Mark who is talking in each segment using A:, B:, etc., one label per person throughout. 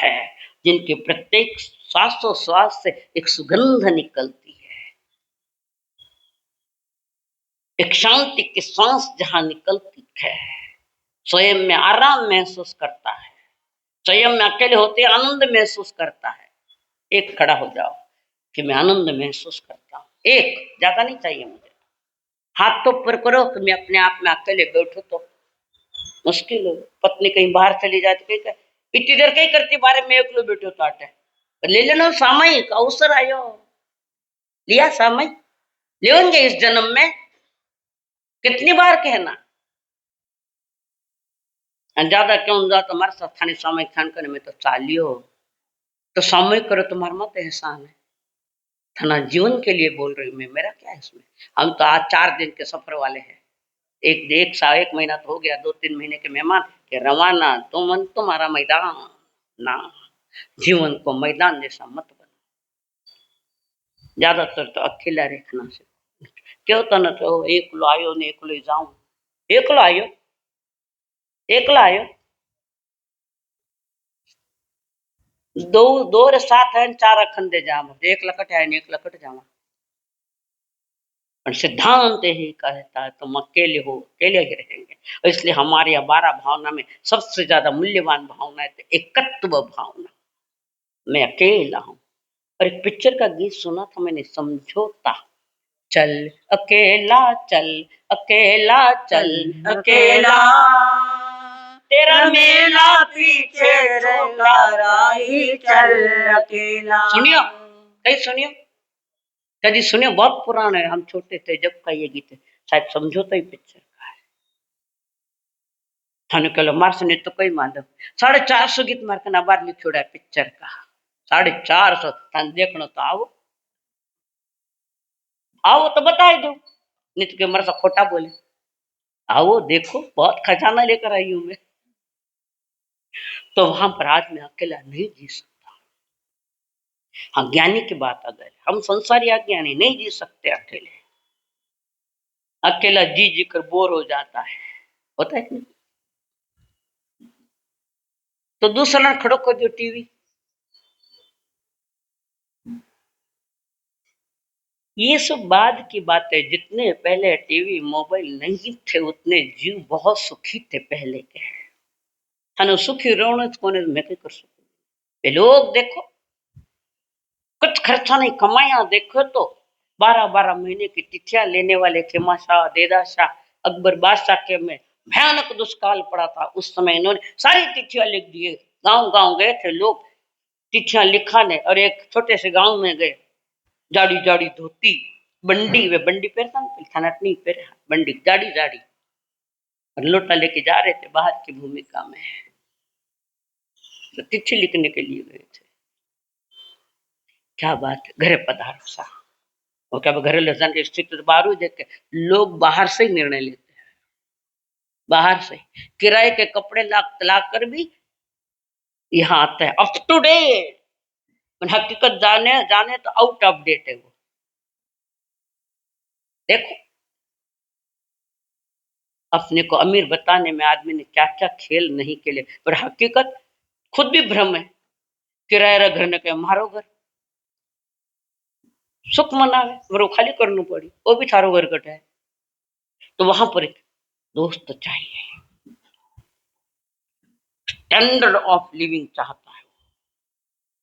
A: है, जिनके प्रत्येक श्वासोश्वास से एक सुगंध निकलती है, एक शांति की सांस जहां निकलती है, स्वयं में आराम महसूस करता है, स्वयं में अकेले होते आनंद महसूस करता है। एक खड़ा हो जाओ कि मैं आनंद महसूस करता हूँ, एक ज्यादा नहीं चाहिए मुझे। हाथ तो ऊपर करो कि मैं अपने आप में अकेले बैठू तो मुश्किल हो। पत्नी कहीं बाहर चली जाए तो कहीं इतनी देर कहीं करती बारे में एक लो बैठो तो आटे ले लेना, सामयिक अवसर आयो, लिया सामयिक लेंगे इस जन्म में, कितनी बार कहना। ज्यादा क्यों जा तुम्हारे साथ थाने सामयिक खान करने में तो चालियो तो सामयिक करो, तुम्हारा मत एहसान है थाना जीवन के लिए बोल रही हूँ मैं, मेरा क्या है इसमें। हम तो आज 4 दिन के सफर वाले हैं, एक महीना तो हो गया, 2-3 महीने के मेहमान के रवाना। तुम्हारा मैदान ना, जीवन को मैदान जैसा मत बनो। ज्यादातर तो अकेला रखना से क्यों तो न तो एकलो आयो ने एकलो जाऊं, एकलो आयो एकला आयो, दो रे साथ है 4 खंडे जाम, एक लकट है एक लकट जावा। सिद्धांत ही कहता है तुम अकेले हो, अकेले ही रहेंगे। इसलिए हमारे यहाँ 12 भावना में सबसे ज्यादा मूल्यवान भावना है एकत्व भावना, मैं अकेला हूं। और एक पिक्चर का गीत सुना था मैंने, समझौता। चल अकेला चल अकेला चल अकेला, तेरा मेला पीछे छोटा राही चल अकेला। सुनियो कहीं सुनियो, कभी सुनियो, बहुत पुराना है, हम छोटे थे जब का ये गीत है, शायद समझौता ही पिक्चर का है। थाने कलो मार सुने तो कोई मालूम 450 गीत मार के बार लिखोड़ा है पिक्चर का, 450। थाने देखना तो आओ आओ तो बता दो, नहीं तो मेरे से खोटा बोले। आओ देखो बहुत खजाना लेकर आई हूं मैं। तो वहां पर आज मैं अकेला नहीं जी सकता। हाँ ज्ञानी की बात अगर हम संसारी अज्ञानी नहीं जी सकते अकेले, अकेला जी जी कर बोर हो जाता है, होता है नहीं? तो दूसरा खड़ो कर दो टीवी, ये सब बाद की बातें। जितने पहले टीवी मोबाइल नहीं थे उतने जीव बहुत सुखी थे पहले के, थाने सुखी रोने कोने मैं क्या कर सकूं। लोग देखो कुछ खर्चा नहीं कमाया, देखो तो 12-12 महीने की तिथियां लेने वाले खेमा शाह, देदा शाह, अकबर बादशाह के में भयानक दुष्काल पड़ा था। उस समय इन्होंने सारी तिथियां लिख दिए, गांव गांव गए थे लोग तिथियां लिखाने, और एक छोटे से गांव में गए, जाड़ी जाड़ी धोती बंडी, वे बंडी पहनता नहीं पहने, बंडी जाड़ी जाड़ी और लोटा लेके जा रहे थे बाहर की भूमिका में, तो तिथि लिखने के लिए गए थे। क्या बात है, घरे पधारो सा, और क्या घरे ले जाने की स्थिति तो बाहर देख के लोग बाहर से ही निर्णय लेते हैं, बाहर से किराए के कपड़े ला कर भी यहाँ आते हैं अप टू डेट, हकीकत जाने जाने तो आउट ऑफ डेट है वो। देखो अपने को अमीर बताने में आदमी ने क्या क्या खेल नहीं खेले, पर हकीकत खुद भी भ्रम है। किराया घर ने कहे मारो घर सुख मनावे, वो खाली करनी पड़ी, वो भी थारो घर कट है। तो वहां पर एक दोस्त चाहिए, स्टैंडर्ड ऑफ लिविंग चाहता है,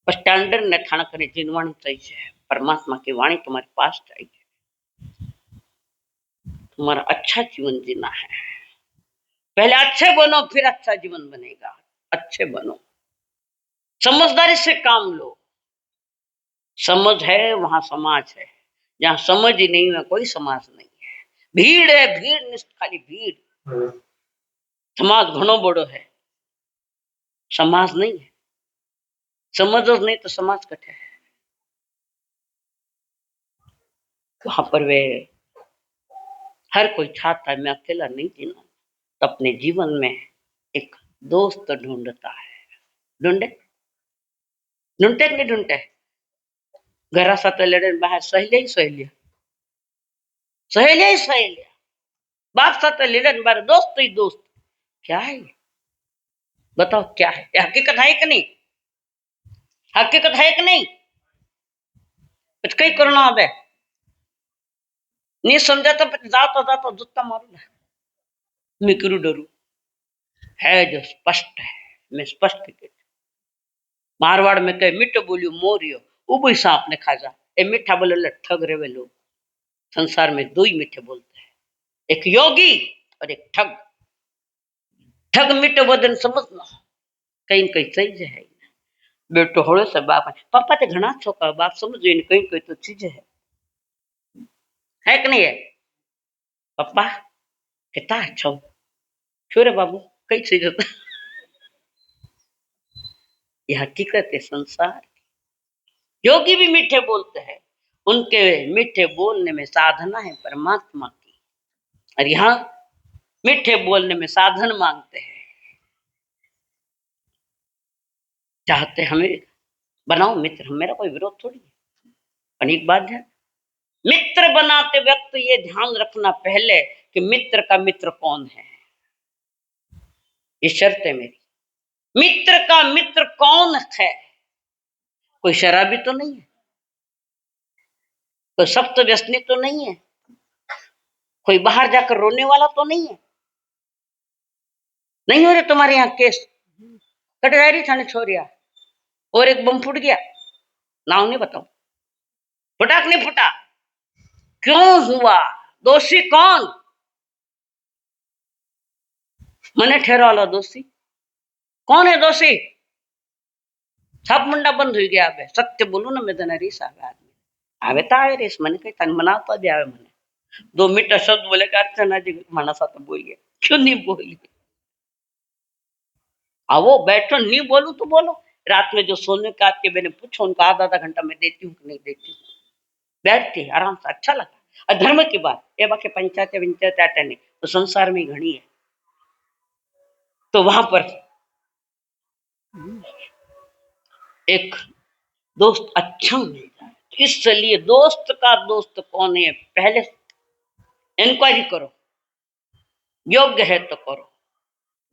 A: पर स्टैंडर्ड ने खाना करे जिनवाणी चाहिए, परमात्मा की वाणी तुम्हारे पास चाहिए। तुम्हारा अच्छा जीवन जीना है, पहले अच्छे बनो फिर अच्छा जीवन बनेगा। अच्छे बनो, समझदारी से काम लो, समझ है वहां समाज है, जहां समझ ही नहीं है कोई समाज नहीं है। भीड़ है भीड़, निष्ठ खाली भीड़, समाज घणो बड़ो है, समाज नहीं है। समझो नहीं तो समाज कटे है। वहां पर वे हर कोई चाहता है मैं अकेला नहीं जीना, तो अपने जीवन में एक दोस्त ढूंढता है। ढूंढे ढूंढते नहीं ढूंढते, घरा साथ लड़े बाहर सहेलिया ही सहेलिया, सहेलिया ही सहेलिया, बाप साथ लड़े बाहर दोस्त ही दोस्त। क्या है बताओ, क्या है हकीकत है कि नहीं? हकीकत है कि नहीं? कुछ कई करना अब नहीं समझा तो जाता जूता मारू मैं क्यों डरू? है जो स्पष्ट है, मैं स्पष्ट कहती। मारवाड़ में कहे मिठ बोलियो मोरियो उबई सांप ने खाजा। ए मीठा बोले ठग रहे लोग। संसार में दो ही मीठे बोलते हैं, एक योगी और एक ठग। ठग मीठे वदन समझना कहीं कहीं सही है। बेटो होड़े से बाप पापा ते घना छोका बाप समझो इन कहीं कहीं तो चीज है कि नहीं है? पप्पा कितना अच्छा हो क्यों रे बाबू कई चीज होता। ये हकीकत है संसार। योगी भी मीठे बोलते हैं, उनके मीठे बोलने में साधना है परमात्मा की। और यहाँ मीठे बोलने में साधन मांगते हैं। चाहते हमें बनाओ मित्र, मेरा कोई विरोध थोड़ी है। पर एक बात है, मित्र बनाते वक्त ये ध्यान रखना पहले कि मित्र का मित्र कौन है। ये शर्त है मेरी। मित्र का मित्र कौन है? कोई शराबी तो नहीं है, कोई सख्त व्यसनी तो नहीं है, कोई बाहर जाकर रोने वाला तो नहीं है। नहीं हो रहे तुम्हारे यहाँ केस कटघारी थाने छोरिया और एक बम फूट गया, नाम नहीं बताओ, फटाक नहीं फटा, क्यों हुआ, दोषी कौन? मने ठहरा लो दोषी कौन है? दोषी सब मुंडा बंद हो गया। अब सत्य बोलू ना मैं तो रीस आवे आदमी आवे तो आवे रेस मने कहीं तन मनाता भी आवे मने 2 मीटर शब्द बोले का अर्चना जी मना सा तो बोलिए क्यों नहीं बोली? आओ बैठो, नहीं बोलू तो बोलो। रात में जो सोने का आपके मैंने पूछो उनको आधा आधा घंटा मैं देती हूँ कि नहीं देती हूँ, बैठती आराम से, अच्छा लगा। और धर्म की बात ये बाकी पंचायत विंचायत आटे नहीं तो संसार में घनी है। तो वहां पर एक दोस्त अच्छा मिल जाए, इसलिए दोस्त का दोस्त कौन है पहले इंक्वायरी करो, योग्य है तो करो।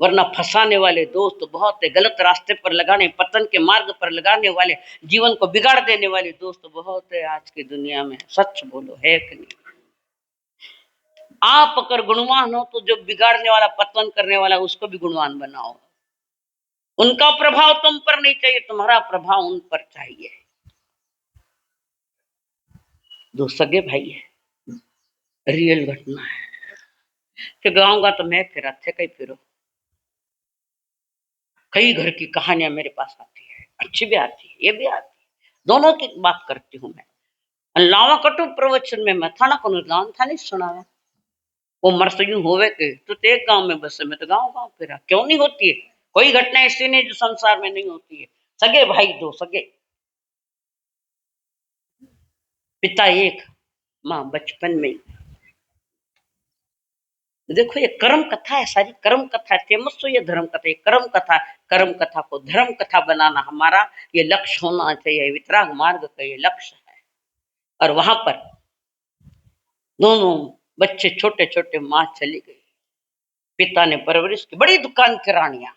A: वरना फंसाने वाले दोस्त बहुत है, गलत रास्ते पर लगाने, पतन के मार्ग पर लगाने वाले, जीवन को बिगाड़ देने वाले दोस्त बहुत है आज की दुनिया में। सच बोलो है कि नहीं? आप अगर गुणवान हो तो जो बिगाड़ने वाला पतन करने वाला उसको भी गुणवान बनाओ। उनका प्रभाव तुम पर नहीं चाहिए, तुम्हारा प्रभाव उन पर चाहिए। दो सगे भाई है, रियल घटना है कि गाऊंगा तो मैं फिर थे कहीं फिरो। कई घर की कहानियां मेरे पास आती है, अच्छी भी आती है, ये भी आती है, दोनों की बात करती हूँ मैं। लावा कटु प्रवचन में मैं थाना को दान था नहीं सुनावा। वो मर्स यूं होवे के तो एक गांव में बसे, मैं तो गांव गांव फिरा, क्यों नहीं होती है? कोई घटना ऐसी नहीं जो संसार में नहीं होती है। सगे भाई दो सगे, पिता एक, माँ बचपन में। देखो ये कर्म कथा है, सारी कर्म कथा है, फेमस तो ये धर्म कथा, ये कर्म कथा। कर्म कथा को धर्म कथा बनाना हमारा ये लक्ष्य होना चाहिए, वितराग मार्ग का ये लक्ष्य है। और वहां पर दोनों बच्चे छोटे छोटे, माँ चली गई, पिता ने परवरिश की, बड़ी दुकान किरानिया।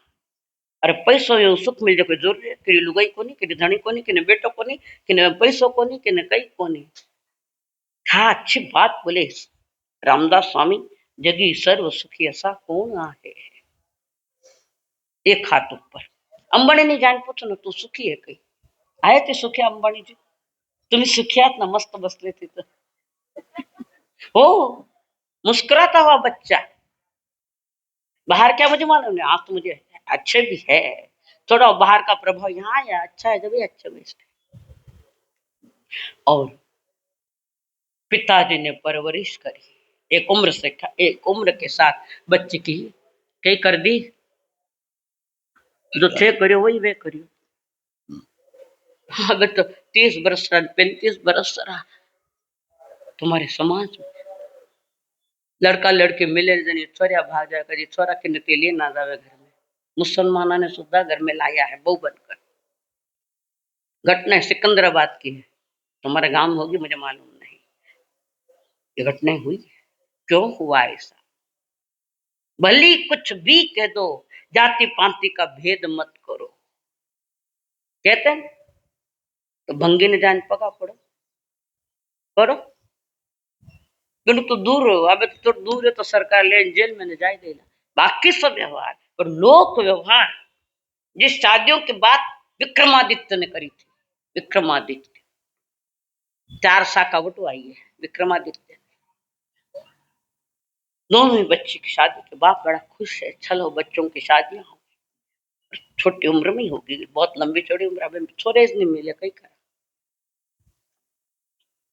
A: अरे पैसों ये सुख मिल जाए जोर कि लुगाई को नहीं, कि धनी को नहीं, कि बेटो को नहीं, कि पैसों को नहीं, कि कई को नहीं। हाँ अच्छी बात बोले रामदास स्वामी, जगी सर्व सुखी ऐसा कौन आहे। एक हाथ ऊपर, अंबानी ने जान पूछो ना तू सुखी है कई? आए थे सुखी अंबानी जी? तुम्ही सुखियात ना, मस्त बसले थे तो हो मुस्कुराता हुआ बच्चा। बाहर क्या मुझे मालूम नहीं, आप तो मुझे अच्छे भी है, थोड़ा बाहर का प्रभाव यहाँ आया, अच्छा है जब भी अच्छा बेस्ट है। और पिताजी ने परवरिश करी, एक उम्र के साथ बच्चे की कई कर दी, जो थे करियो वही वे करियो। अगर तो 30 बरस रहा, 35 बरस रहा तुम्हारे समाज में, लड़का लड़की मिले जनी छोरिया भाग जाए, कभी छोरा के नतीले ना जावे घर में। मुसलमाना ने सुधा घर में लाया है बहु बनकर। घटना सिकंदराबाद की है, तुम्हारे गांव में होगी मुझे मालूम नहीं। ये घटना हुई, क्यों हुआ ऐसा? भली कुछ भी कह दो, जाति पांति का भेद मत करो, कहते हैं तो भंगी ने जान पका पड़ो करो बिन तो दूर हो। अब तो दूर है तो सरकार ले जेल में न जाए देना। बाकी सब व्यवहार और लोक व्यवहार जिस शादियों की बात विक्रमादित्य ने करी थी। विक्रमादित्य 4 शाखा बटू आई है विक्रमादित्य। दोनों ही बच्ची की शादी के बाप बड़ा खुश है। चलो बच्चों की शादियां हो छोटी उम्र में ही होगी। बहुत लंबी चौड़ी उम्र अभी छोरे नहीं मिले कई कर।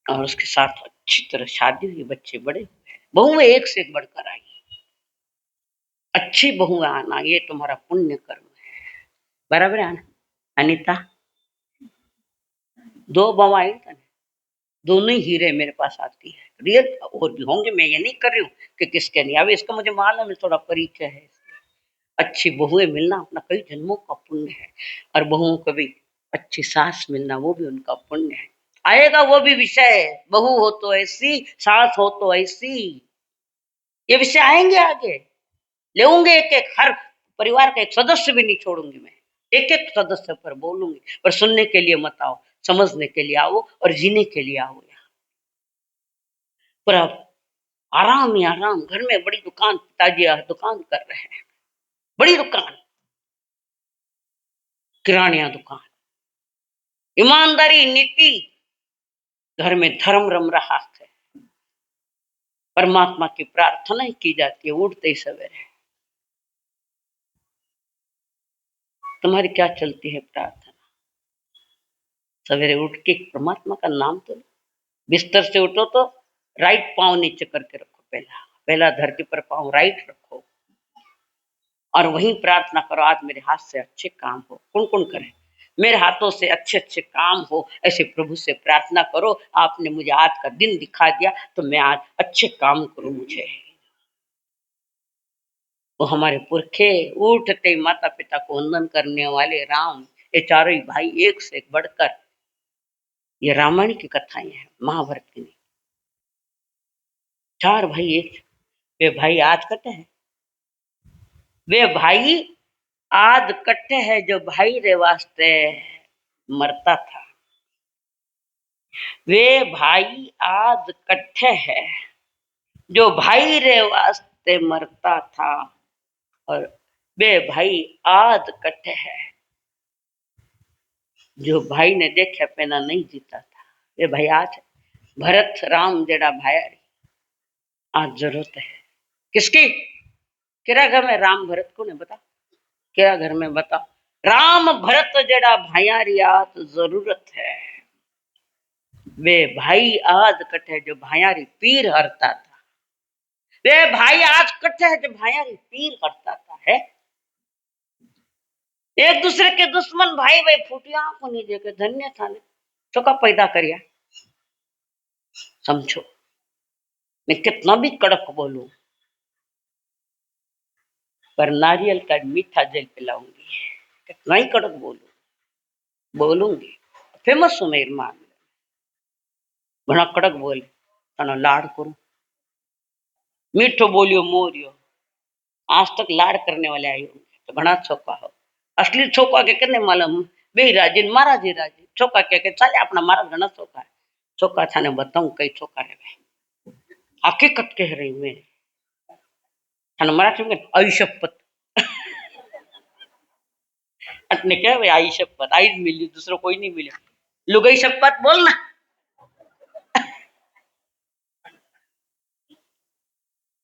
A: और उसके साथ अच्छी तरह शादी हुई। बच्चे बड़े हुए। बहुएं एक से एक बढ़कर आई। अच्छी बहुएं आना ये तुम्हारा पुण्य कर्म है। बराबर है ना अनिता? 2 बहू आई था। दोनों ही हीरे मेरे पास आती है। रियल और भी होंगे। मैं ये नहीं कर रही हूँ कि किसके नहीं। अब इसका मुझे मालूम है थोड़ा परिचय है। अच्छी बहुएं मिलना अपना कई जन्मों का पुण्य है। और बहुओं को भी अच्छी सास मिलना वो भी उनका पुण्य है। आएगा वो भी विषय। बहू हो तो ऐसी सास हो तो ऐसी। ये विषय आएंगे आगे। लेंगे एक एक हर परिवार का एक सदस्य भी नहीं छोड़ूंगी मैं। एक एक सदस्य पर बोलूंगी। पर सुनने के लिए मत आओ समझने के लिए आओ और जीने के लिए आओ। यहाँ पर अब आराम ही आराम। घर में बड़ी दुकान पिताजी दुकान कर रहे हैं। बड़ी दुकान किरानिया दुकान। ईमानदारी नीति घर में धर्म रम रहा है। परमात्मा की प्रार्थना ही की जाती है उठते ही सवेरे। तुम्हारी क्या चलती है प्रार्थना? सवेरे उठ के परमात्मा का नाम तो बिस्तर से उठो तो राइट पांव नीचे करके रखो। पहला पहला धरती पर पांव राइट रखो और वहीं प्रार्थना करो आज मेरे हाथ से अच्छे काम हो। कौन कौन करे? मेरे हाथों से अच्छे अच्छे काम हो ऐसे प्रभु से प्रार्थना करो। आपने मुझे आज का दिन दिखा दिया तो मैं आज अच्छे काम करूं। मुझे वो हमारे पुरखे उठते ही माता पिता को वंदन करने वाले राम ये चारों ही भाई एक से एक बढ़कर। ये रामायण की कथाएं हैं महाभारत की नहीं। 4 भाई एक। वे भाई आज कटे हैं। वे भाई आज कट्टे है जो भाई रे वास्ते मरता था। वे भाई आज कट्ठे है जो भाई रे वास्ते मरता था। और वे भाई आज कट्ठे है जो भाई ने देखा पहना नहीं जीता था। वे भाई आज भरत राम जेड़ा भाई आज जरूरत है। किसकी? किरा घर में राम भरत को ने बता। किरा घर में बता। राम भरत जेड़ा भाइयारी आज जरूरत है। वे भाई आज कटे जो भाइयारी पीर हरता था। वे भाई आज कटे है जो भाइयारी पीर हरता था। है एक दूसरे के दुश्मन भाई भाई फूटिया को नहीं देखे धन्य था ने तो का पैदा करिया। समझो मैं कितना भी कड़क बोलूं पर नारियल का मीठा जल पिलाऊंगी। कितना ही कड़क बोलूंगी। फेमस हूं मेरी मां घना कड़क बोले तना लाड़ करूं। मीठो बोलियो मोरियो। आज तक लाड़ करने वाले आए होंगे तो घना छोका हो। असली छोका के कितने मालूम बे राजी महाराज जी राजी छोका के चले अपना महाराज घना छोका है। छोका थाने बताऊं कई छोका रहे हकीकत कह रही मैं थाने मराठी में आई शपथ अटने क्या भाई आई शपथ आई मिली दूसरा कोई नहीं मिले लुगाई शपथ बोलना।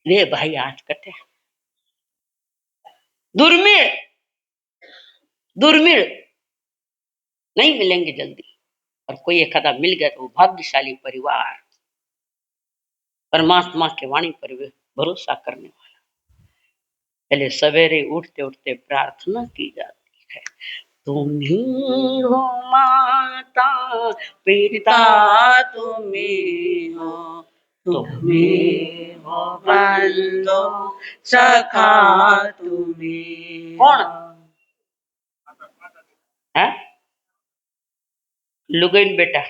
A: वे भाई आज कटे दुर्मिल दुर्मिल नहीं मिलेंगे जल्दी। और कोई एक आधा मिल गया तो वो भाग्यशाली परिवार परमात्मा के वाणी पर भरोसा करने वाला। पहले सवेरे उठते उठते प्रार्थना की जाती है। तुम ही हो माता पिता तुम्हें हो तुम्हें हो बंधु सखा तुम्हें कौन है? लुगैन बेटा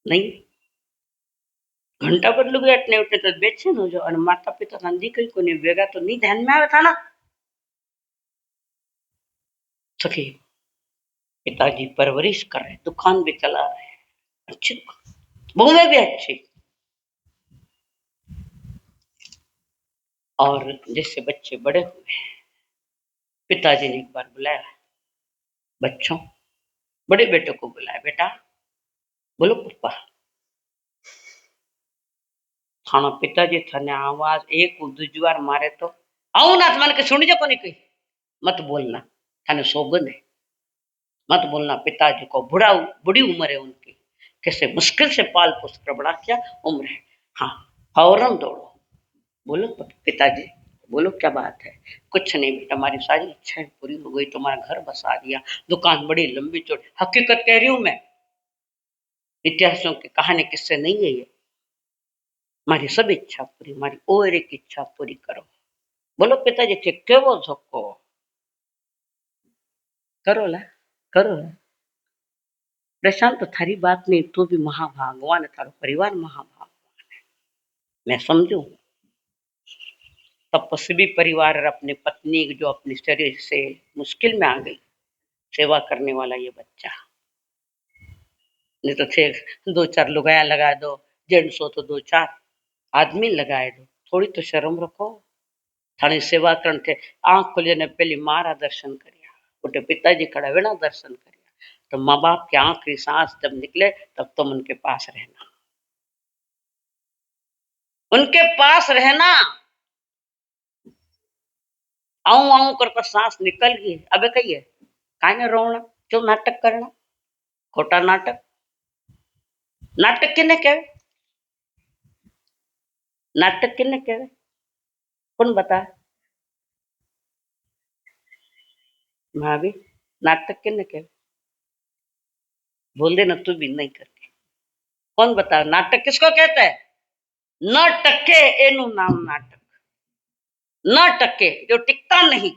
A: नहीं घंटा पर लोग अटने उठने तो बेचे न जो और माता पिता नंदी कई को नहीं वेगा तो नहीं ध्यान में आवे था ना सखी। पिताजी परवरिश कर रहे, दुकान भी चला रहे, अच्छी बहुएं भी अच्छी। और जैसे बच्चे बड़े हुए, पिताजी ने एक बार बुलाया बच्चों, बड़े बेटे को बुलाया, बेटा बोलो पप्पा। थाना पिताजी थाने आवाज एक दूजवार मारे तो आऊ ना मन के सुन जो को कही मत बोलना, थाने सोगन है मत बोलना। पिताजी को बुढ़ी उम्र है उनकी, कैसे मुश्किल से पाल पोस कर बड़ा किया, उम्र है। हाँ फौरन दौड़ो, बोलो पिताजी, बोलो क्या बात है। कुछ नहीं बेटा, हमारी सारी इच्छाएं पूरी हो गई, तुम्हारा घर बसा दिया, दुकान बड़ी लंबी चौड़ी, हकीकत कह रही हूं मैं, इतिहासों की कहानी किससे नहीं है ये। हमारी सब इच्छा पूरी, हमारी और एक इच्छा पूरी करो। बोलो पिताजी ठीक के वो झोंको करो ला, करो ला। प्रशांत तो थारी बात नहीं, तू भी महाभागवान है, थारो परिवार महाभागवान है, मैं समझू। तपस्वी परिवार और अपनी पत्नी जो अपने शरीर से मुश्किल में आ गई, सेवा करने वाला ये बच्चा। नहीं तो थे दो चार लुगाया लगा दो, जेंट्स हो तो दो चार आदमी लगाए दो, थोड़ी तो शर्म रखो। थानी सेवा करण थे, आंख खोलिए ने पहली मारा दर्शन करिया, उठे पिताजी खड़ा हुए ना दर्शन करिया, तो माँ बाप की आखिरी सांस जब निकले तब तुम उनके पास रहना, उनके पास रहना। आऊं आऊं कर सांस निकल गई, अबे कहिए काहे रोना, क्यों नाटक करना, खोटा नाटक। नाटक किने कहे, नाटक किने कहे, कौन बता भाभी, नाटक किने कहे, बोल देना तू भी नहीं करके, कौन बता नाटक किसको कहता है। न टके एनु नाम नाटक, न टके जो टिकता नहीं,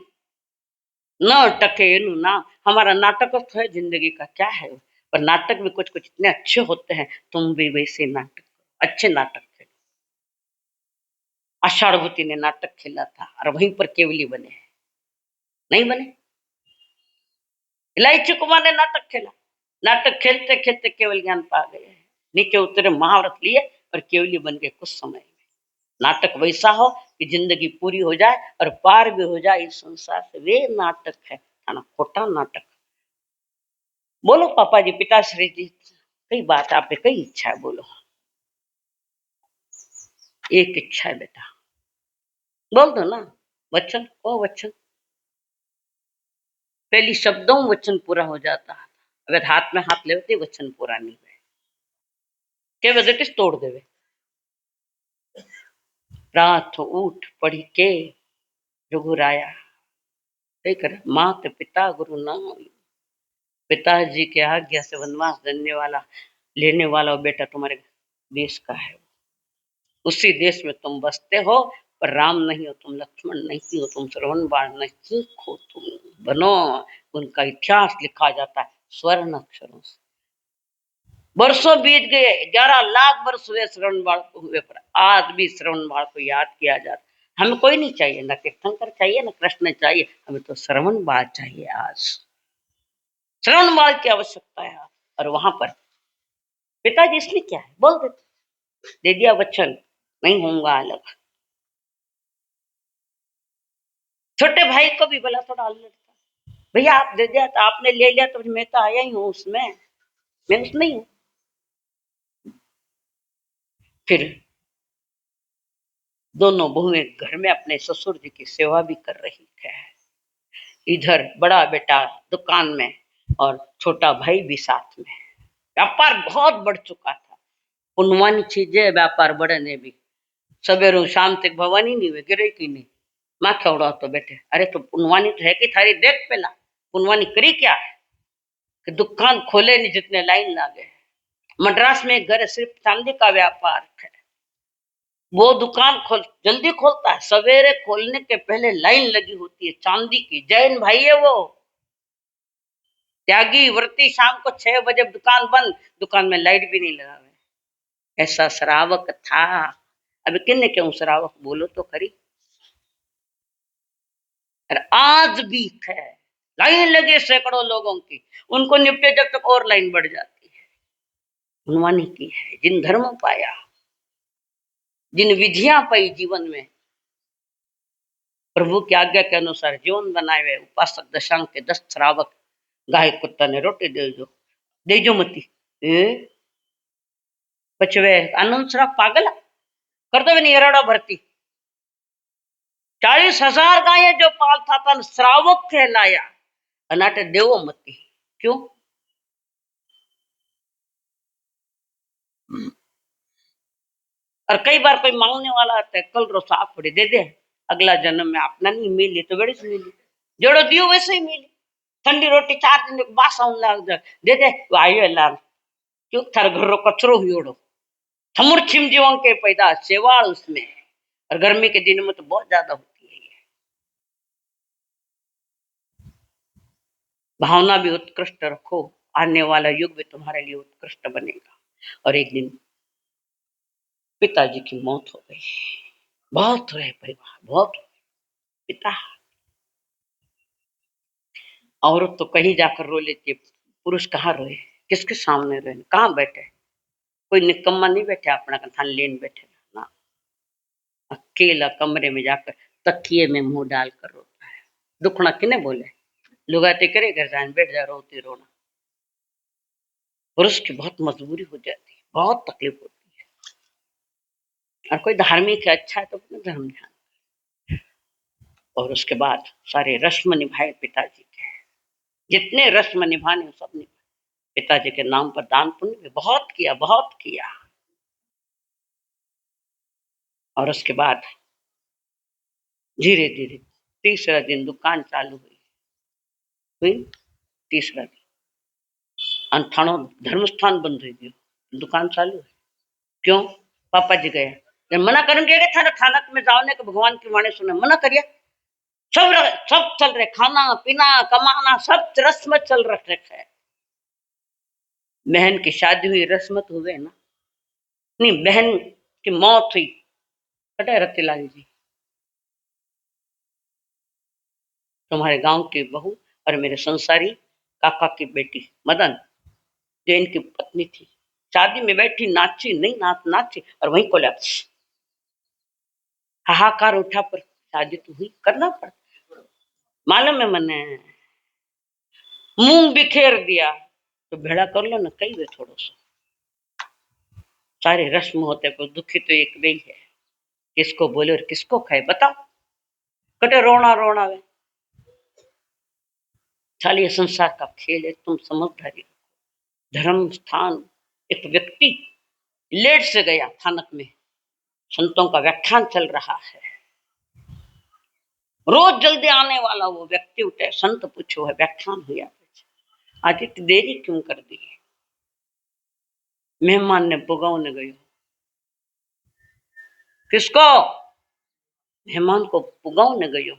A: न टके एनु नाम। हमारा नाटक है जिंदगी का क्या है, पर नाटक भी कुछ कुछ इतने अच्छे होते हैं, तुम भी वैसे नाटक, अच्छे नाटक थे। आषाढ़भूति ने नाटक खेला था और वहीं पर केवली बने, नहीं बने। इलायची कुमार ने नाटक खेला, नाटक खेलते खेलते केवल ज्ञान पा गए, नीचे उतरे महाव्रत लिए और केवली बन गए कुछ समय में। नाटक वैसा हो कि जिंदगी पूरी हो जाए और पार भी हो जाए इस संसार से, वे नाटक है, ना खोटा नाटक। बोलो पापा जी, पिताश्री जी, कई बात आप पे, कई इच्छा है, बोलो। एक इच्छा है बेटा, बोल दो ना, वचन ओ वचन, पहली शब्दों वचन पूरा हो जाता है, अगर हाथ में हाथ ले होते वचन पूरा नहीं हुए, के वजह किस तोड़ देवे। रात उठ पढ़ी के रघुराया, कर मात पिता गुरु नाम, पिताजी के आज्ञा से वनवास लेने वाला बेटा तुम्हारे देश का है, उसी देश में तुम बसते हो, पर राम नहीं हो तुम, लक्ष्मण नहीं हो तुम, श्रवण बाण नहीं हो तुम, बनो। उनका इतिहास लिखा जाता है स्वर्ण अक्षरों से। वर्षों बीत गए, 11 लाख वर्ष हुए श्रवण बाण को हुए, पर आज भी श्रवण बाण को याद किया जाता। हमें कोई नहीं चाहिए, न तीर्थंकर चाहिए न कृष्ण चाहिए, हमें तो श्रवण बाण चाहिए। आज श्रवण बाण की आवश्यकता है। और वहां पर पिताजी इसलिए क्या है बोल देते, दे दिया वचन, नहीं होऊंगा अलग। छोटे भाई को भी बोला, थोड़ा अलग था, भैया आप दे दिया तो आपने ले लिया, तो मैं तो आया ही हूं उसमें, मैं उसमें ही हूं। फिर दोनों बहुएं घर में अपने ससुर जी की सेवा भी कर रही है, इधर बड़ा बेटा दुकान में और छोटा भाई भी साथ में। व्यापार बहुत बढ़ चुका था, पुनवानी चीजें व्यापार बढ़े ने भी, सवेरों शाम तक भवानी नहीं हुए, गिरे की नहीं, माँ खौड़ा तो बैठे, अरे तो पुनवानी तो है कि थारी देख पेला, पुनवानी करी क्या है कि दुकान खोले नहीं, जितने लाइन लागे। मद्रास में एक घर है, सिर्फ चांदी का व्यापार है, वो दुकान जल्दी खोलता है, सवेरे खोलने के पहले लाइन लगी होती है चांदी की, जैन भाई है वो, त्यागी व्रती, शाम को 6 बजे दुकान बंद, दुकान में लाइट भी नहीं लगा हुआ, ऐसा श्रावक था। अब किन्ने क्यों श्रावक बोलो तो खरी, और आज भी है। लाइन लगी सैकड़ों लोगों की, उनको निपटे जब तक और लाइन बढ़ जाती है। हनुमानी की है, जिन धर्म पाया, जिन विधियां पाई जीवन में, प्रभु की आज्ञा के अनुसार जीवन बनाए हुए उपासक दशांग के 10 श्रावक, गाय कुत्ता ने रोटी दे जो मती पचवे आनंद श्राव पागल कर दो नहीं एरड़ा भरती। 40,000 गाय जो पालता था श्रावक कहलाया, अनाटे देवो मती। क्यों? और कई बार कोई मांगने वाला आता है, कल रो साफ पड़ी दे दे, अगला जन्म में अपना नहीं मिली तो बड़ी से मिली, जोड़ो दियो वैसे ही मिली। ठंडी रोटी 4 दिन के बाद आउन लाग जा दे दे आयो लाल, क्यों थार घर रो कचरो हुयोड़ो। थमुर छिम जीवन के पैदा सेवाल उसमें, और गर्मी के दिन में तो बहुत ज्यादा होती है ये। भावना भी उत्कृष्ट रखो, आने वाला युग भी तुम्हारे लिए उत्कृष्ट बनेगा। और एक दिन पिताजी की मौत हो गई, बहुत रोए परिवार, बहुत पिता। औरत तो कहीं जाकर रो लेती है, पुरुष कहाँ रोए, किसके सामने रोए, कहाँ बैठे। कोई निकम्मा नहीं बैठे अपना थान लेन बैठे ना, अकेला कमरे में जाकर तकिए में मुंह डालकर रोता है। दुखना किने बोले, लुगाते करे घर जान बैठ जा रोती रोना। पुरुष की बहुत मजबूरी हो जाती है, बहुत तकलीफ होती है। और कोई धार्मिक है अच्छा है तो अपना धर्म ध्यान। और उसके बाद सारे रस्म निभाए पिताजी के, जितने रस्म निभाने सब निभाए। पिताजी के नाम पर दान पुण्य भी बहुत किया, बहुत किया। और उसके बाद धीरे धीरे तीसरा दिन दुकान चालू हुई। तीसरा दिन अंठाणो धर्म स्थान बंद हो गयो, दुकान चालू है। क्यों? पापा जी गया, जब मना करेंगे थाना थानक में जाने के भगवान की वाणी सुने, मना करिए। सब सब चल रहे, खाना पीना कमाना सब रस्म चल रखे है। बहन की शादी हुई, रस्मत हुए ना, नहीं बहन की मौत हुई, कटे रत्तीलाल जी तुम्हारे गांव की बहू और मेरे संसारी काका की बेटी मदन, जो इनकी पत्नी थी, शादी में बैठी नाची नहीं, नाची और वहीं कोलैप्स। हाहाकार उठा, पर शादी तो हुई, करना पड़ा। मालूम है मैंने मूंग बिखेर दिया तो भेड़ा कर लो ना, कई वे थोड़ा सा सारे रस्म होते, पर दुखी तो एक वे है, किसको बोले और किसको खाए बताओ। कटे रोना रोना वे, चालिए संसार का खेल है, तुम समझदारी। धर्म स्थान, एक व्यक्ति लेट से गया थानक में, संतों का व्याख्यान चल रहा है, रोज जल्दी आने वाला वो व्यक्ति उठे, संत पूछो है व्याख्यान हुआ, आज इतनी देरी क्यों कर दी। मेहमान ने पुगावने गयो, किसको? मेहमान को पुगावने गयो।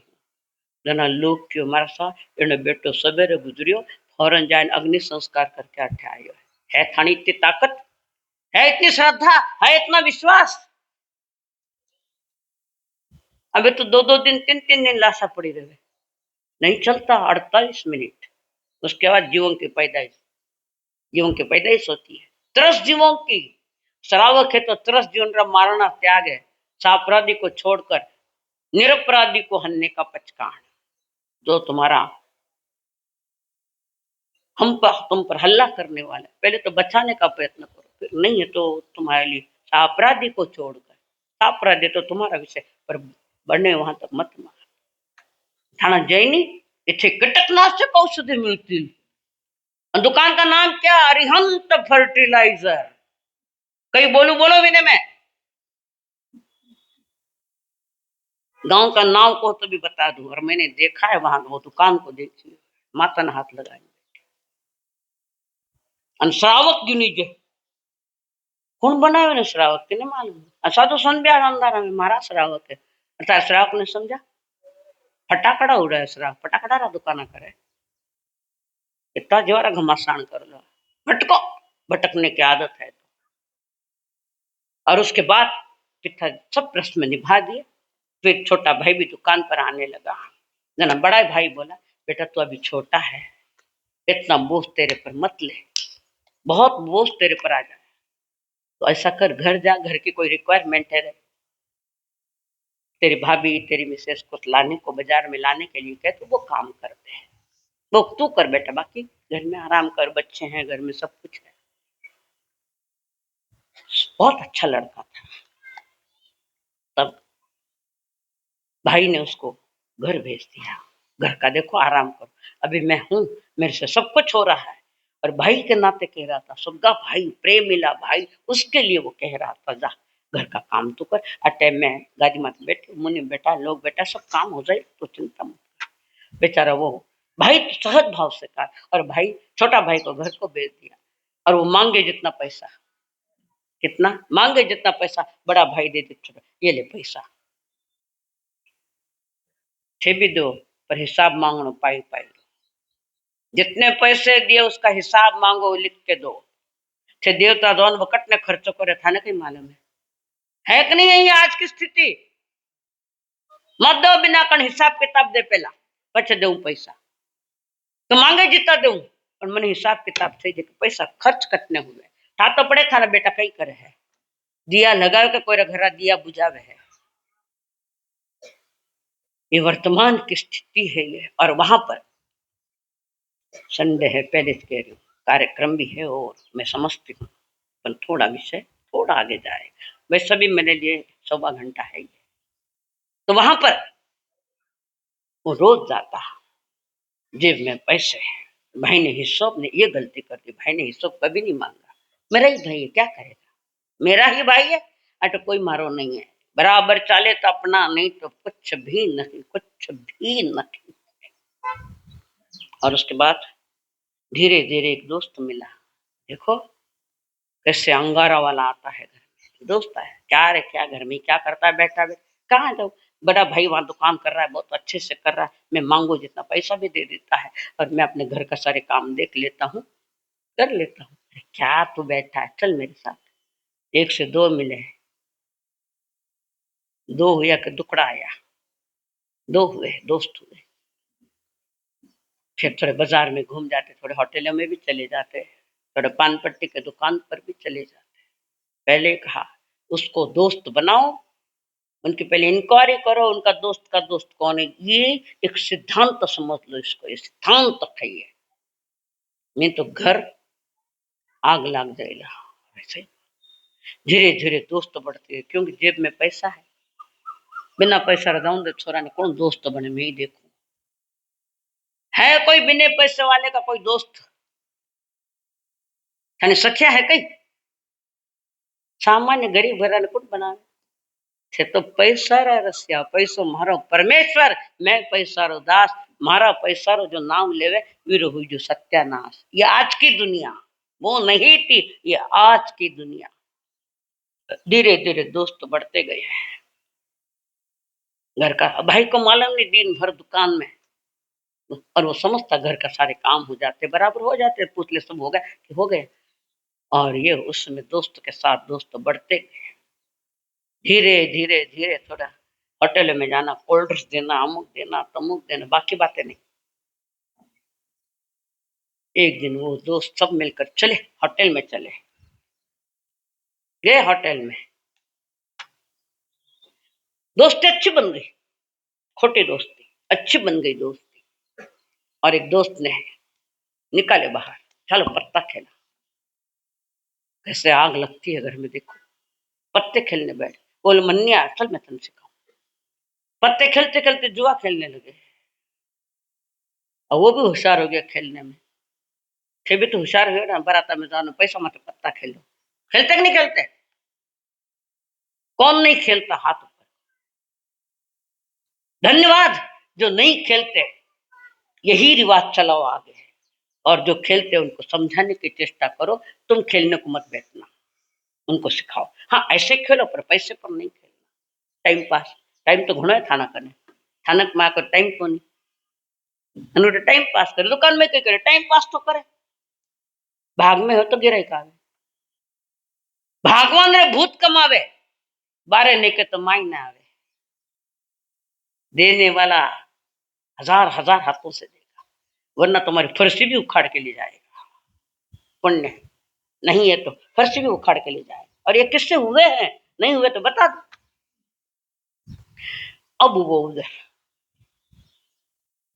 A: जना लोग क्यों मारा सा एने बेटो सवेरे गुजरियो, फौरन जाए अग्नि संस्कार करके अठे आयो है थानी इतनी ताकत है, इतनी श्रद्धा है, इतना विश्वास। अबे तो 2-2 दिन 3-3 दिन लाशा पड़ी रहे, नहीं चलता 48 मिनट। उसके बाद जीवन की पैदाइश, जीवन की पैदाइश होती है। 30 जीवों की श्रावक है तो 30 जीवन का मारना त्याग है, सापराधी को छोड़कर निरपराधी को हनने का पचकान। जो तुम्हारा तुम पर हल्ला करने वाला, पहले तो बचाने का प्रयत्न करो, फिर नहीं है तो तुम्हारे लिए अपराधी को छोड़कर, अपराधी तो तुम्हारा विषय पर बढ़ने वहां तक मत मार। थाना जैनी इथे कीटकनाशक औषधि मिलती, दुकान का नाम क्या? अरिहंत फर्टिलाइजर। कहीं बोलू बोलो भी नहीं, मैं गांव का नाम को तो भी बता दूं, और मैंने देखा है वहां वो दुकान को देखी, माता ने हाथ लगाए। श्रावक गिनी कौन बनाए ने श्रावक के नहीं मालूम, साधु सन ब्याह अंधारा में मारा श्रावक है, अर्थात श्रावक ने समझा फटाकड़ा उड़ा है, श्रावक फटाकड़ा रा दुकाना करे, इतना जोरा घमासान कर लो, भटको, भटकने की आदत है। और उसके बाद पिता सब प्रश्न में निभा दिए। फिर छोटा भाई भी दुकान पर आने लगा। जना बड़ा भाई बोला, बेटा तू अभी छोटा है, इतना बोझ तेरे पर मत ले, बहुत बोझ तेरे पर आ जाए। तो ऐसा कर, घर जा, घर की कोई रिक्वायरमेंट है, तेरी भाभी तेरी मिसेस को लाने को, बाजार में लाने के लिए कहे तो वो काम करते हैं, वो तू कर बेटा, बाकी घर में आराम कर, बच्चे हैं घर में, सब कुछ है। बहुत अच्छा लड़का था। तब भाई ने उसको घर भेज दिया। घर का देखो, आराम करो, अभी मैं हूं, मेरे से सब कुछ हो रहा है। और भाई के नाते कह रहा था, सुग्गा भाई, प्रेम मिला भाई, उसके लिए वो कह रहा था, जा घर का काम तो कर, अटे मैं गाड़ी मत बैठे, मुनि बेटा लोग बेटा सब काम हो जाए, तो चिंता मत। बेचारा वो भाई तो सहज भाव से कहा, और भाई छोटा भाई को घर को भेज दिया। और वो मांगे जितना पैसा, कितना मांगे जितना पैसा, बड़ा भाई दे दे, छोटा ये ले पैसा, छे भी दो, पर हिसाब मांगो पाई पाई। जितने पैसे दिए उसका हिसाब मांगो, लिख के दो। छे देवता दोन वकट ने खर्चो करे था ना, कहीं मालूम है कि नहीं है ये आज की स्थिति। मत दो बिना कण हिसाब किताब दे, पहला पछे दऊ पैसा, तो मांगे जितना दऊ, और मैंने हिसाब किताब थे पैसा खर्च कटने हुए था, तो पड़े था ना बेटा, कई करे है, दिया लगाओ के कोई घर दिया बुझावे है। ये वर्तमान की स्थिति है ये। और वहां पर संडे है, पहले कह रही हूँ, कार्यक्रम भी है, और मैं समझती हूँ, पर थोड़ा विषय थोड़ा आगे जाएगा, वैसे भी मेरे लिए 1.25 घंटा है ये। तो वहां पर वो रोज जाता, जेब में पैसे, भाई ने हिस्सा ने ये गलती कर दी, भाई ने हिस्सा कभी नहीं मांगा, मेरा ही भाई है क्या करेगा, मेरा ही भाई है, अट कोई मारो नहीं है, बराबर चाले तो अपना, नहीं तो कुछ भी नहीं, कुछ भी नहीं। और उसके बाद धीरे धीरे एक दोस्त मिला, देखो कैसे अंगारा वाला आता है घर में, दोस्त है, क्या रे क्या घर में क्या करता है, बैठा बैठा, कहाँ जाओ, बड़ा भाई वहां दुकान कर रहा है, बहुत अच्छे से कर रहा है, मैं मांगो जितना पैसा भी दे देता है, और मैं अपने घर का सारे काम देख लेता हूँ, कर लेता हूँ। क्या तू बैठा है, चल मेरे साथ। एक से दो मिले, दो हुआ कि दुकड़ा आया, दो हुए दोस्त हुए। फिर थोड़े बाजार में घूम जाते, थोड़े होटलों में भी चले जाते, थोड़े पान पट्टी के दुकान पर भी चले जाते। पहले कहा उसको दोस्त बनाओ, उनकी पहले इंक्वायरी करो, उनका दोस्त का दोस्त कौन है, ये एक सिद्धांत समझ लो इसको, ये सिद्धांत है ये, नहीं तो घर आग लग जाएगा। वैसे धीरे धीरे दोस्त बढ़ते हैं, क्योंकि जेब में पैसा है, बिना पैसा रजाऊं दे छोरा ने कौन दोस्त बने, मैं ही देखूं, है कोई बिना पैसे वाले का कोई दोस्त, यानी सख्या है कई, सामान्य गरीब घर ने कौन बनावे છે, तो पैसा रा रसिया, पैसो मारो परमेश्वर, मैं पैसा रो दास, मारा पैसा रो जो नाम लेवे वीरो हुई जो सत्यानाश। ये आज की दुनिया, वो नहीं थी, ये आज की दुनिया। धीरे धीरे दोस्त बढ़ते गए हैं। घर का भाई को मालूम नहीं, दिन भर दुकान में, और वो समझता घर का सारे काम हो जाते, बराबर हो जाते, पूछ ले सब हो गए कि हो गए। और ये उसमें दोस्त के साथ दोस्त बढ़ते गए, धीरे धीरे धीरे थोड़ा होटल में जाना, कोल्ड ड्रिंक्स देना, अमुक देना तमुक देना, बाकी बातें नहीं। एक दिन वो दोस्त सब मिलकर चले, होटल में चले गए, होटल में दोस्ती अच्छी बन गई, खोटी दोस्ती अच्छी बन गई दोस्ती। और एक दोस्त ने निकाले बाहर, चलो पत्ता खेला, कैसे आग लगती है घर में देखो, पत्ते खेलने बैठ, बोल मन्या चल मैं तुम सिखाऊं। पत्ते खेलते खेलते जुआ खेलने लगे, और वो भी होशियार हो गया खेलने में, थे भी तो होशियार हुए ना, बराता में जानो पैसा मत, पत्ता खेलो, खेलते कि नहीं खेलते, कौन नहीं खेलता हाथ ऊपर, धन्यवाद जो नहीं खेलते, यही रिवाज चलाओ आगे, और जो खेलते उनको समझाने की चेष्टा करो, तुम खेलने को मत बैठना, उनको सिखाओ, हाँ ऐसे खेलो पर पैसे पर नहीं खेलना, टाइम पास, टाइम तो घणो है थाना कने, थानक में आकर टाइम को नहीं, टाइम पास करे, दुकान में कई करे टाइम पास तो करे, भाग में हो तो गिराई का भागवान रे भूत कमावे, बारे नहीं के तो माई ना आवे, देने वाला हजार हजार हाथों से देगा, वरना तुम्हारी फर्शी भी उखाड़ के ले जाएगा। पुण्य नहीं है तो फर्शी भी उखाड़ के ले जाएगा। और ये किससे हुए हैं? नहीं हुए तो बता दो। अब वो उधर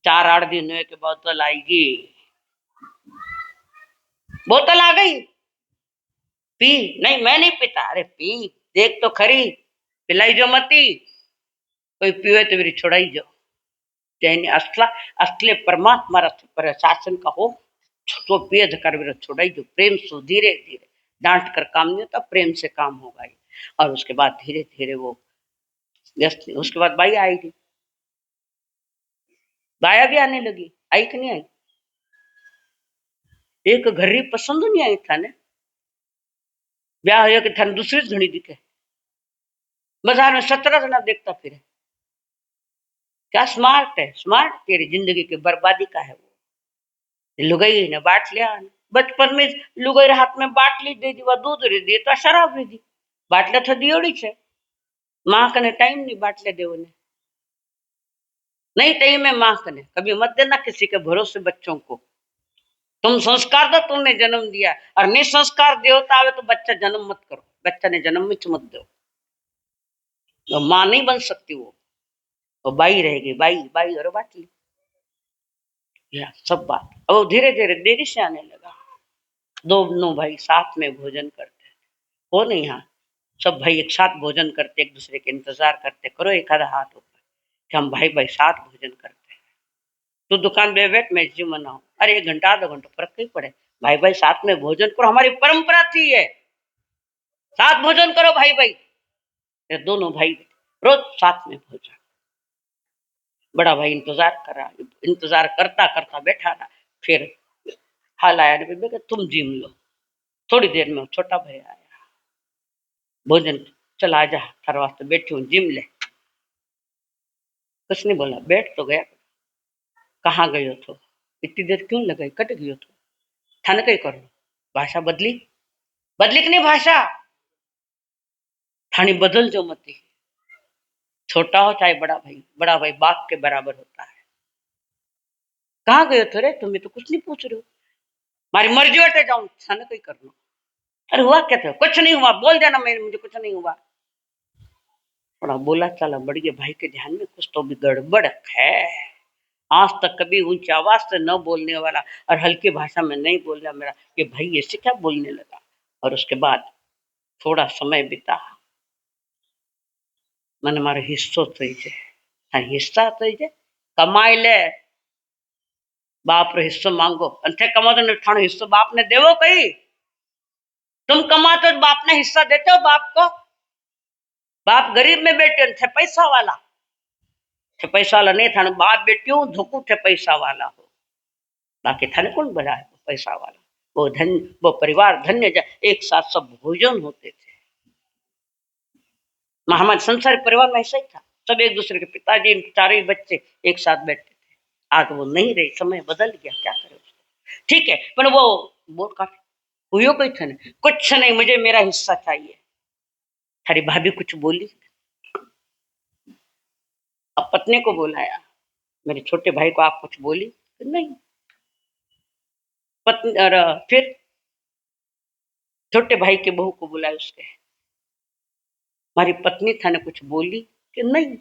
A: 4-8 दिन हुए कि बोतल आएगी, बोतल आ गई, पी। नहीं मैं नहीं पीता। अरे पी, देख तो खरी, पिलाई जो मती, कोई पीवे तो मेरी छुड़ाई जो। जैन असला असले परमात्मा पर शासन का हो तो पेद कर विरोध छुड़ाई जो। प्रेम सो धीरे धीरे, डांट कर काम नहीं होता, प्रेम से काम होगा ही। और उसके बाद धीरे धीरे वो व्यस्त। उसके बाद बाई आएगी, बाया भी आने लगी। आई कि नहीं आई? एक घरी पसंद नहीं आई था ने, ब्याह हो कि थाने दूसरी घड़ी दिखे। बाजार में 17 जना देखता फिर। क्या स्मार्ट है, स्मार्ट तेरी जिंदगी की बर्बादी का है वो। लुगाई ने बाट लिया। बचपन में लुगाई हाथ में बाटली दे दी, दूध रे दी तो शराब रे दी। बाटल्या तो दियोड़ी छे, माँ कने टाइम नहीं बाटले देव ने। नहीं टाइम में माँ कने कभी मत देना किसी के भरोसे बच्चों को। तुम संस्कार दो, तुमने जन्म दिया। और निसंस्कार देवता आवे तो बच्चा जन्म मत करो, बच्चा ने जन्म में मत दो। तो माँ नहीं बन सकती वो बाई रहेगी। बाई बाई और बाटली, यह सब बात। अब धीरे धीरे देरी से आने लगा। दोनों भाई साथ में भोजन करते हो नहीं? यहाँ सब भाई एक साथ भोजन करते, एक दूसरे के इंतजार करते। करो एक आधा हाथ ऊपर कि हम भाई भाई साथ भोजन करते हैं। तो दुकान पे बैठ मैं जी मनाऊ। अरे 1 घंटा आधा घंटा फर्क नहीं पड़े, भाई भाई साथ में भोजन करो, हमारी परंपरा थी ये। साथ भोजन करो भाई भाई। ये दोनों भाई रोज साथ में भोजन। बड़ा भाई इंतजार कर रहा, इंतजार करता करता बैठा रहा। फिर हाल आया ने तुम जिम लो। थोड़ी देर में छोटा भाई आया, भोजन चल आ जा, थारे वास्ते बैठी हूँ, जिम ले। कुछ नहीं बोला, बैठ तो गया। कहाँ गयो तो इतनी देर क्यों लगाई, कट गयो तो थाने कई करो। भाषा बदली, बदली की नहीं भाषा, थानी बदल जो मती। छोटा हो चाहे बड़ा भाई बाप के बराबर होता है। कहाँ गयो थे रे, तुम्हें तो कुछ नहीं पूछ रहे हो। मारी मर्जी हटे जाऊं, थाने कई करना। अरे हुआ क्या था? कुछ नहीं हुआ, बोल देना मैं, मुझे कुछ नहीं हुआ। थोड़ा बोला चाला बढ़ गया, भाई के ध्यान में कुछ तो भी गड़बड़ है। आज तक कभी ऊंची आवाज से न बोलने वाला और हल्की भाषा में नहीं बोलना मेरा, ये भाई ऐसे क्या बोलने लगा। और उसके बाद थोड़ा समय बिता, मैंने मारो हिस्सो थई जाए। हाँ हिस्सा थई जाए, कमाई ले, बाप रो हिस्सो मांगो। अंथे कमाओ तो थानो हिस्सो बाप ने देवो कई? तुम कमाते हो बाप ने हिस्सा देते हो बाप को? बाप गरीब में बैठे थे पैसा वाला, थे पैसा वाला नहीं था बाप बेटियों धोकू थे पैसा वाला हो। बाकी थाने कौन बना है पैसा वाला? वो धन, वो परिवार धन्य, एक साथ सब भोजन होते थे। हमारे संसारी परिवार में ऐसा ही था, सब एक दूसरे के पिताजी चारों ही बच्चे एक साथ बैठते थे। आज वो नहीं रही, समय बदल गया, क्या करे उसको। ठीक है, पर वो काफी हुई कोई था नहीं, कुछ नहीं, मुझे मेरा हिस्सा चाहिए। थारी भाभी कुछ बोली? अब पत्नी को बुलाया, मेरे छोटे भाई को आप कुछ बोली? नहीं। पत्नी और फिर छोटे भाई के बहू को बुलाया, उसके हमारी पत्नी थाने कुछ बोली कि नहीं?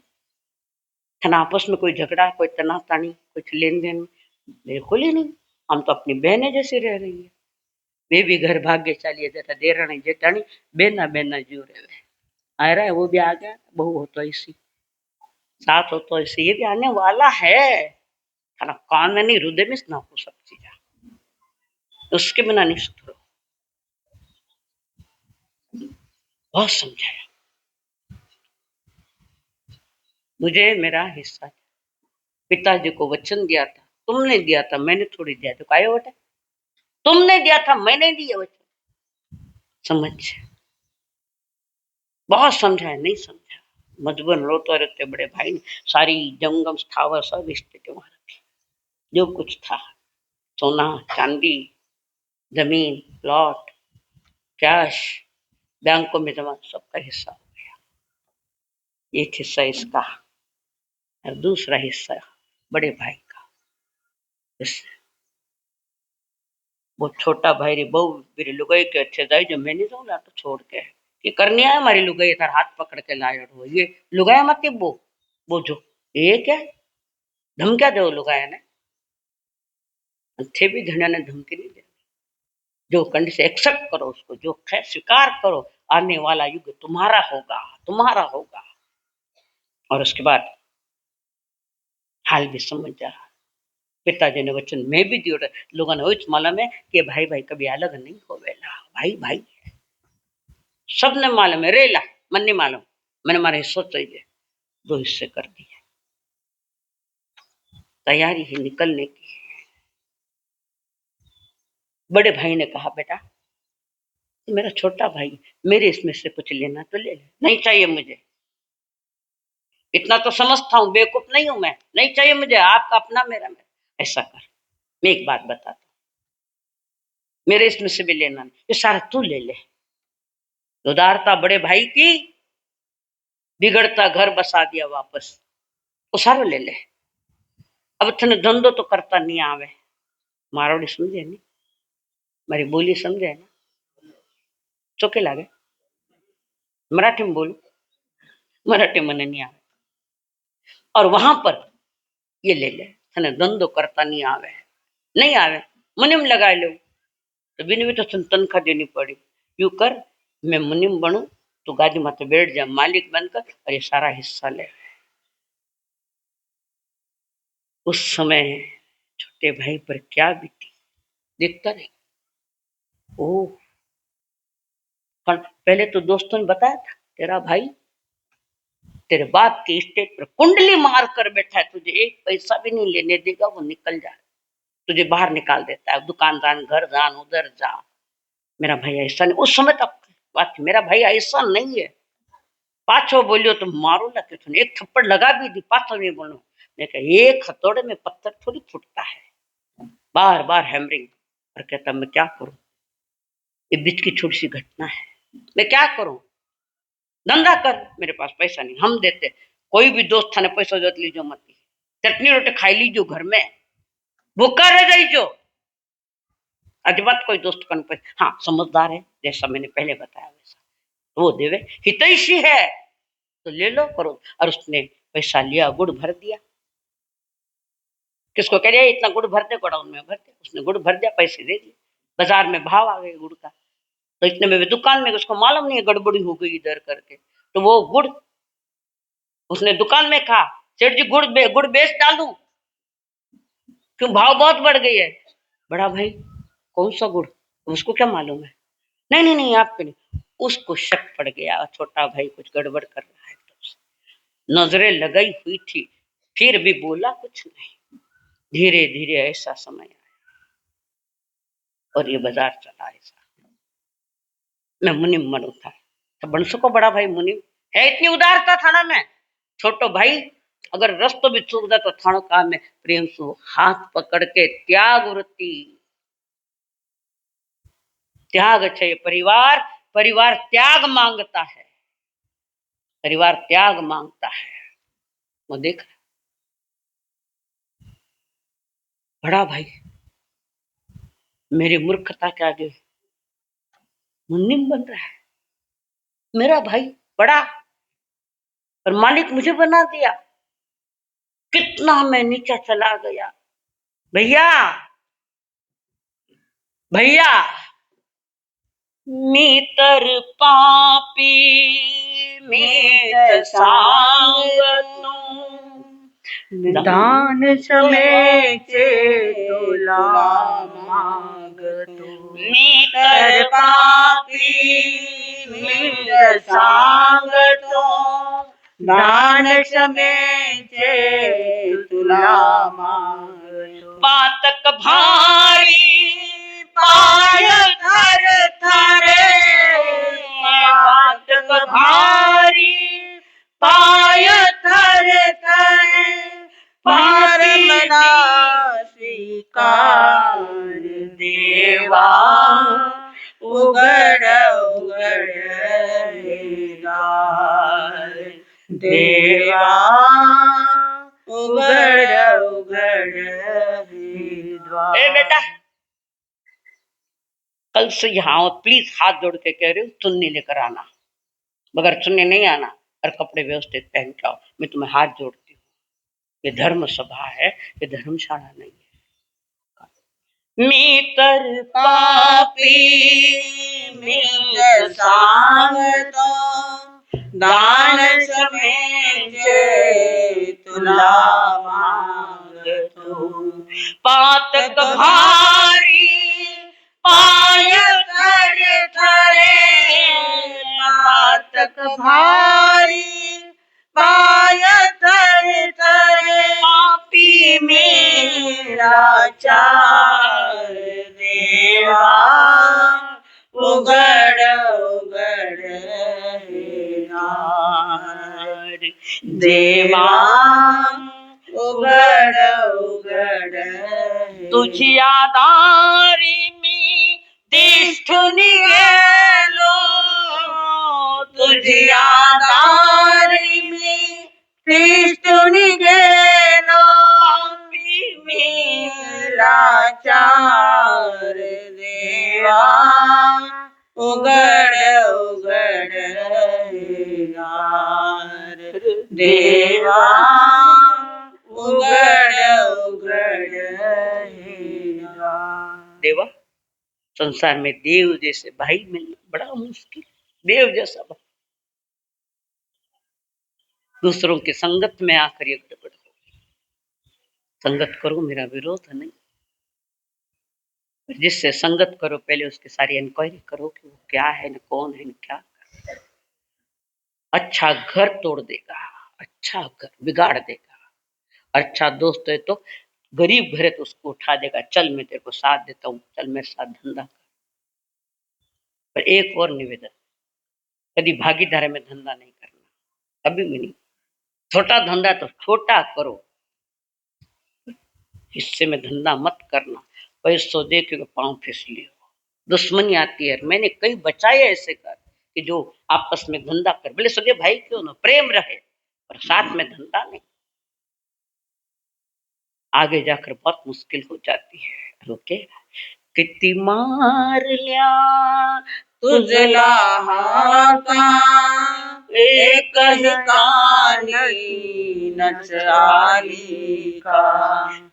A: थाना आपस में कोई झगड़ा, कोई तनातानी, कुछ लेन देन? बिल्कुल ही नहीं। हम तो अपनी बहनें जैसी रह रही है। वे भी घर भाग्य चलिए जैसा देरानी जेठानी बेना बेना जीव रहे। आ रहा है वो भी आ गया, बहू हो तो ऐसी, साथ हो तो ऐसी, ये भी आने वाला है। थाना कान में नहीं, हृदय में ना हो सब चीज, उसके बिना नहीं सुधरो। बहुत समझाया, मुझे मेरा हिस्सा, पिताजी को वचन दिया था, तुमने दिया था, मैंने थोड़ी दिया। तो काय वटे, तुमने दिया था, मैंने दिया वचन। समझ, बहुत समझाया, नहीं समझा। मजबूरन रोते रहते बड़े भाई ने सारी जंगम स्थावर सब स्थिति वहां रखी। जो कुछ था, सोना चांदी, जमीन प्लॉट, कैश, बैंकों में जमा, सबका हिस्सा हो गया। एक हिस्सा इसका और दूसरा हिस्सा बड़े भाई का। वो छोटा भाई रे बहु मेरी लुगाई के अच्छे जाए जो मैं नहीं जाऊँ ला तो छोड़ के कि करनी है हमारी लुगाई तार हाथ पकड़ के लायड़ हो ये लुगाया मत वो जो ये क्या धमकिया दो लुगाया ने थे भी धनिया ने धमकी नहीं दे जो कंड से एक्सेप्ट करो उसको जो है स्वीकार करो आने वाला युग तुम्हारा होगा। और उसके बाद हाल भी समझ जा पिताजी ने वचन में भी दियो लोगों ने मालूम है कि भाई भाई कभी अलग नहीं हो वेला भाई भाई सबने मालूम है रेला मन नहीं मालूम मैंने हमारा हिस्सा चाहिए 2 हिस्से कर दिए तैयारी है निकलने की। बड़े भाई ने कहा बेटा मेरा छोटा भाई मेरे इसमें से कुछ लेना तो ले ले नहीं चाहिए मुझे इतना तो समझता हूँ बेवकूफ नहीं हूं मैं नहीं चाहिए मुझे आपका अपना मेरा ऐसा कर मैं एक बात बताता हूँ मेरे इसमें से भी लेना नहीं ये सारा तू ले ले उदारता बड़े भाई की बिगड़ता घर बसा दिया वापस वो सारो ले ले अब थने धंधो तो करता नहीं आवे मारोड़ी समझे नहीं मारी बोली समझे ना चौके लागे मराठी में बोलू मराठी मन नहीं आवे और वहां पर ये ले ले थने धंधो करता नहीं आवे मुनिम लगा लो तो बिन भी तो तनख्वाह देनी पड़ी यू कर मैं मुनिम बनू तो गादी माथे बैठ जा मालिक बनकर और ये सारा हिस्सा ले। उस समय छोटे भाई पर क्या बीती देखता नहीं ओ पहले तो दोस्तों ने बताया था तेरा भाई तेरे बाप के स्टेट पर कुंडली मार कर बैठा है तुझे एक पैसा भी नहीं लेने देगा वो निकल जाए तुझे बाहर निकाल देता है दुकान जान घर जान उधर जा। मेरा भाई ऐसा नहीं उस समय तक बात मेरा भाई ऐसा नहीं है पाछो बोलियो तो मारो ना कि एक थप्पड़ लगा भी दी पाछो नहीं बोलो मैं कहा एक हथौड़े में पत्थर थोड़ी फूटता है बार बार हैमरिंग और कहता मैं क्या करूं ये बीच की छोटी सी घटना है मैं क्या करूं धंधा कर मेरे पास पैसा नहीं हम देते कोई भी दोस्त थाने पैसा दे लीजो मत चटनी रोटी खाई लीजो घर में भूखा रह जाइजो अजमत कोई दोस्त कन पैसा हाँ समझदार है जैसा मैंने पहले बताया वैसा तो वो देवे हितैषी है तो ले लो करो और उसने पैसा लिया गुड़ भर दिया किसको कह रहे इतना गुड़ भर दे गोडाउन में भर दे उसने गुड़ भर दिया पैसे दे दिए बाजार में भाव आ गए गुड़ का तो इतने में दुकान में उसको मालूम नहीं है गड़बड़ी हो गई इधर करके तो वो गुड़ उसने दुकान में कहा सेठ जी गुड़ बेच डालूं क्यों भाव बहुत बढ़ गई है बड़ा भाई कौन सा गुड़ उसको क्या मालूम है नहीं आपको नहीं उसको शक पड़ गया छोटा भाई कुछ गड़बड़ कर रहा है तो नजरें लगाई हुई थी फिर भी बोला कुछ नहीं धीरे धीरे ऐसा समय आया और ये बाजार चला ऐसा मैं मुनिम बनू था तो बनसो को बड़ा भाई मुनिम है इतनी उदारता थाना में छोटो भाई अगर रस्तो भी चूक जाए तो थानो काम में प्रेम से हाथ पकड़ के त्याग वृत्ति त्याग चाहिए परिवार त्याग मांगता है परिवार त्याग मांगता है वो देख बड़ा भाई मेरी मूर्खता के आगे मुन्निम बन रहा है मेरा भाई बड़ा और मालिक मुझे बना दिया कितना मैं नीचा चला गया भैया भैया मीतर पापी मीत सांगतू
B: दान समेचे तुला मागतो
A: मीतर पापी
B: मीत सांगतो दान समेचे तुला मागतो
A: पातक भारी पाय थर थरे पातक भारी पाय थर थरे
B: पार मना स्वीकार देवा उघड उघड दार देवा उघड उघड द्वार।
A: ए बेटा कल से यहाँ आओ, प्लीज हाथ जोड़ के कह रही हूँ, चुन्नी लेकर आना। मगर चुन्नी नहीं आना और कपड़े व्यवस्थित पहन के आओ, मैं तुम्हें हाथ जोड़ती हूँ। ये धर्म सभा है, ये धर्मशाला नहीं है। मीतर
B: पापी मिल सांगतो दान समेचे तुला मागतो
A: पातक भारी पाय
B: थर थरे पातक भारी पाय थर थरे
A: पापी
B: मेरा चार देवा उगड़ उगड़ नार देवा उगड़ उगड़
A: तुझी आधारी मी तिष्ठून गेलो,
B: तुझी आधारी मी तिष्ठून गेलो मेरा चार देवा उगड़ उगड़ नार देवा उगड़ उगड़ नार।
A: देवा, संसार में देव जैसे भाई मिलना बड़ा मुश्किल। देव जैसा भाई दूसरों की संगत में आकर ये गड़बड़ हो। संगत करो, मेरा विरोध नहीं, जिससे संगत करो पहले उसकी सारी इंक्वायरी करो कि वो क्या है, न कौन है, न क्या। अच्छा घर तोड़ देगा, अच्छा घर बिगाड़ देगा। अच्छा दोस्त है तो गरीब घर है तो उसको उठा देगा, चल मैं तेरे को साथ देता हूँ, चल मेरे साथ धंधा कर। पर एक और निवेदन, कभी भागीदारी में धंधा नहीं करना, कभी भी नहीं। छोटा धंधा तो छोटा करो, हिस्से में धंधा मत करना। पैसों दे के पांव फिसली हो, दुश्मनी आती है। मैंने कई बचाए ऐसे कर कि जो आपस में धंधा कर, बोले सगे भाई क्यों ना, प्रेम रहे पर साथ में धंधा नहीं, आगे जाकर बहुत मुश्किल हो जाती है। रोके कितनी मार लिया
B: तुझला हाका एक ही कहानी नच आली का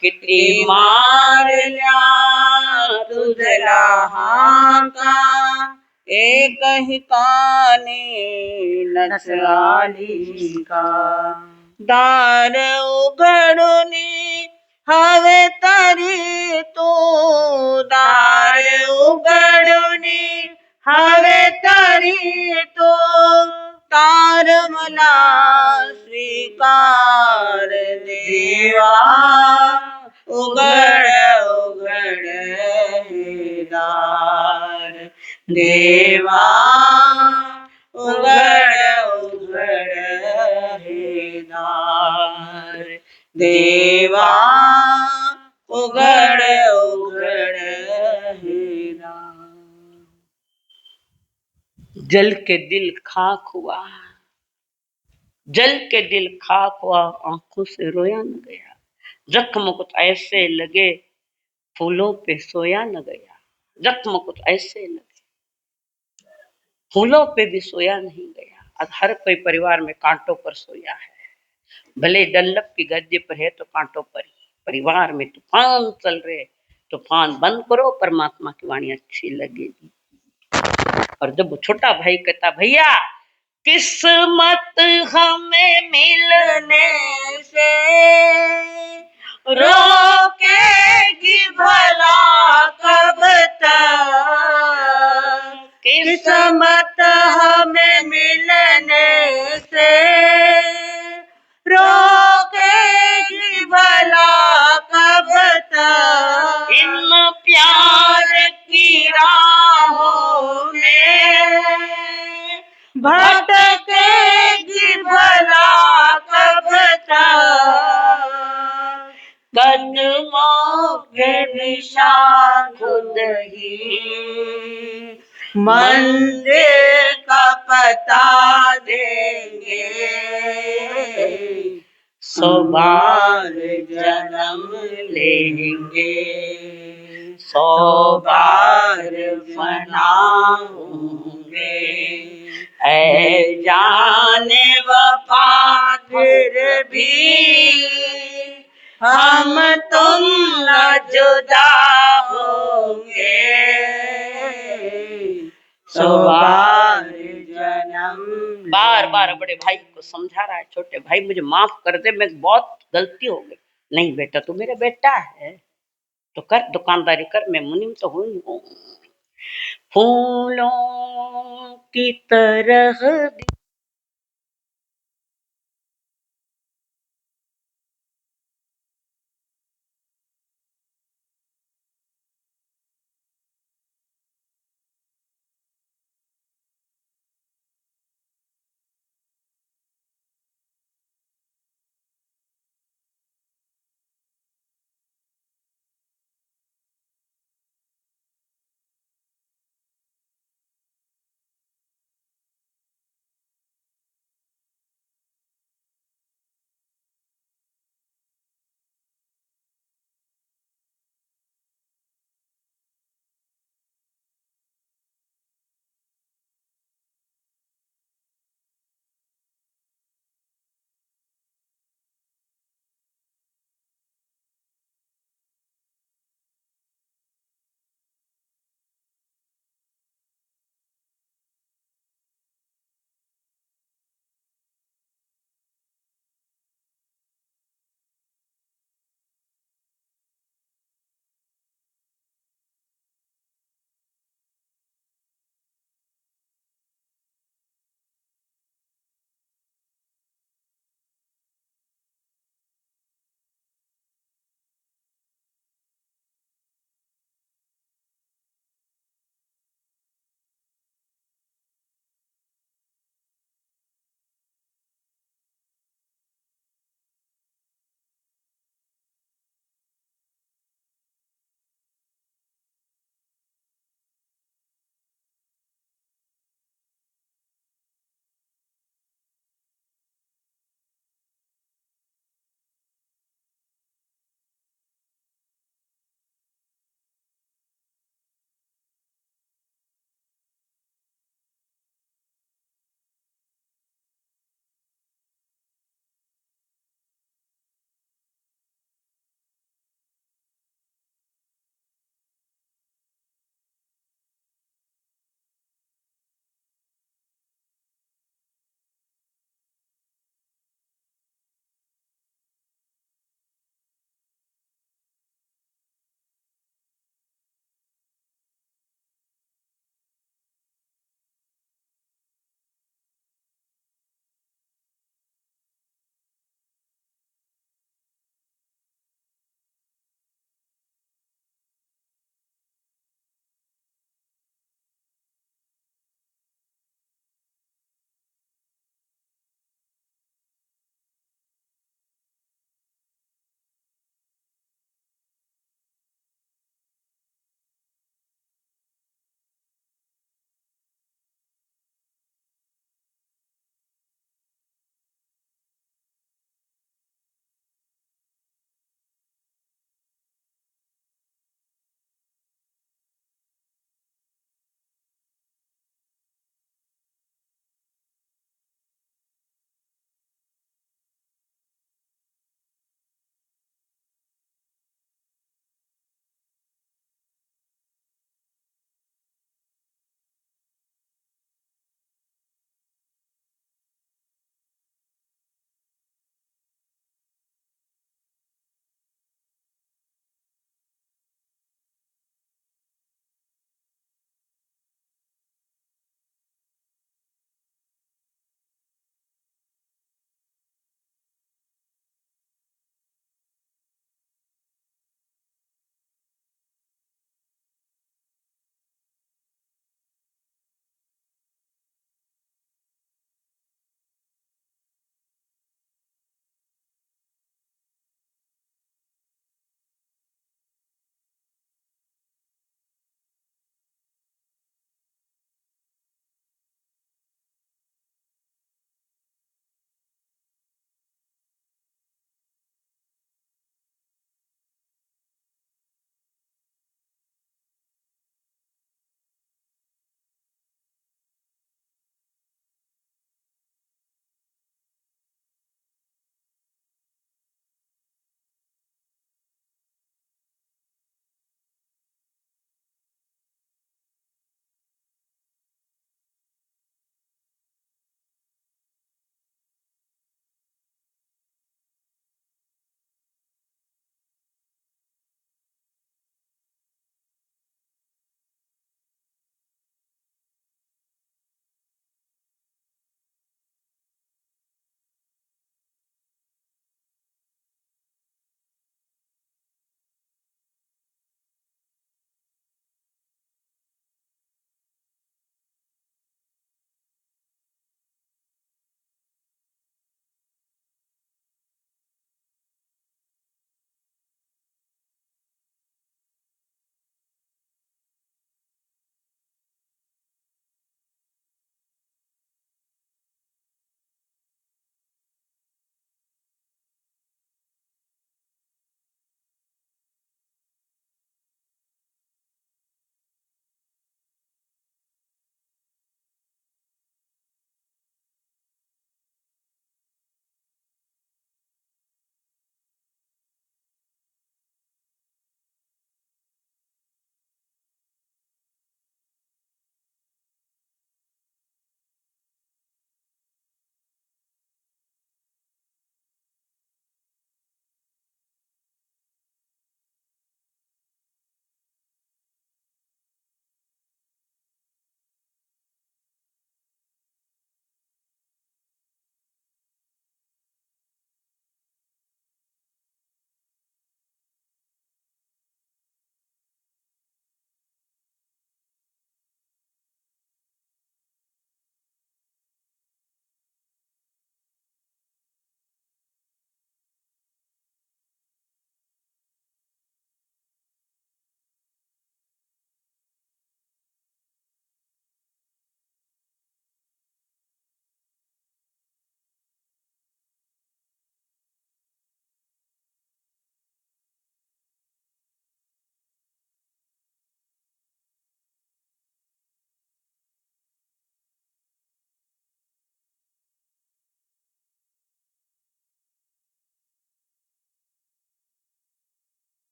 A: कितनी
B: मार लिया तुझला हाका एक ही कहानी नच आली का दार उघडूनी हवे तरी तू दार उघडूनी हवे तरी तो तार मला स्वीकार देवा उघड उघड हे दार देवा उघड उघड हे दार देवा उघड उघड हे दार।
A: जल के दिल खाक हुआ, जल के दिल खाक हुआ, आंखों से रोया न गया। जख्म कुछ ऐसे लगे फूलों पे सोया न गया, जख्म कुछ ऐसे लगे फूलों पे भी सोया नहीं गया। अब हर कोई परिवार में कांटों पर सोया है, भले डल्लभ की गद्दे पर है तो कांटों पर ही। परिवार में तूफान चल रहे, तूफान बंद करो, परमात्मा की वाणी अच्छी लगेगी। और जब वो छोटा भाई कहता भैया किस्मत हमें मिलने
B: से रोकेगी भला कब तक किस्मत हमें मिलने से रोकेगी भला कब तक
A: इन प्यार की
B: राहों में भटकेगी भला कब तक कदमों के निशान खुद ही मंदिर का पता देंगे सो बार जन्म लेंगे
A: 100
B: बार मनाऊंगे
A: ऐ
B: जाने वफा फिर भी हम तुम न जुदा होंगे 100 बार जन्म
A: बार बार बड़े भाई को समझा रहा है, छोटे भाई मुझे माफ कर दे, मैं बहुत गलती हो गई। नहीं बेटा, तू मेरा बेटा है तो कर, दुकानदारी कर, मैं मुनीम तो हुई हूँ। फूलों की तरह